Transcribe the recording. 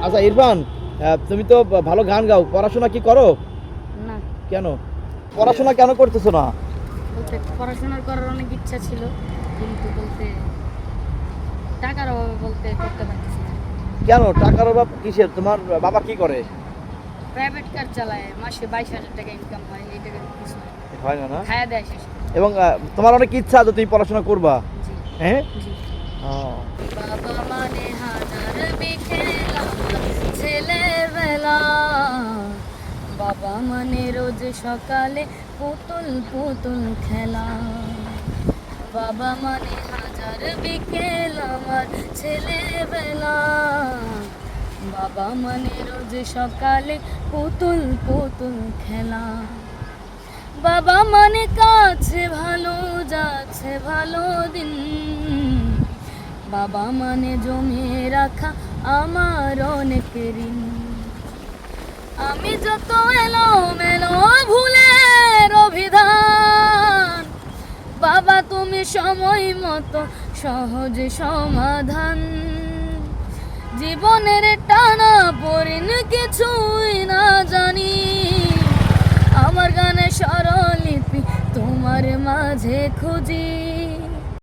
আচ্ছা ইরফান, তুমি তো ভালো গান গাও, পড়াশোনা কি করো? না, কেন পড়াশোনা কেন করতেছো না? বলতে পড়াশোনা করার অনেক ইচ্ছা ছিল, কিন্তু বলতে টাকার অভাবে বলতে করতে পারতেছি না। কেন টাকার অভাব কিসের? তোমার বাবা কি করে? প্রাইভেট কার চালায়, মাসে 22,000 টাকা ইনকাম হয়, এই টাকা কিছু না। হয় না না? খায়া দেয় শেষ। এবং তোমার অনেক ইচ্ছা যে তুমি পড়াশোনা করবা। জি হ্যাঁ। জি। ও, বাবা মানে হাজার বিকেলা ছেলেবেলা, বাবা মানে রোজ সকালে পুতুল পুতুল খেলা, বাবা মানে হাজার বিকেল আমার ছেলেবেলা, বাবা মানে রোজ সকালে পুতুল পুতুল খেলা, বাবা মানে কাছে ভালো যাচ্ছে ভালো দিন, বাবা মানে জমিয়ে রাখা আমার অনেক ঋণ, আমি যত এলো মেলো ভুলের অভিধান, বাবা তুমি সময় মতো সহজ সমাধান, জীবনের টানা পড়িন কিছুই না জানি, আমার গানে স্বরলিপি তোমার মাঝে খুঁজি।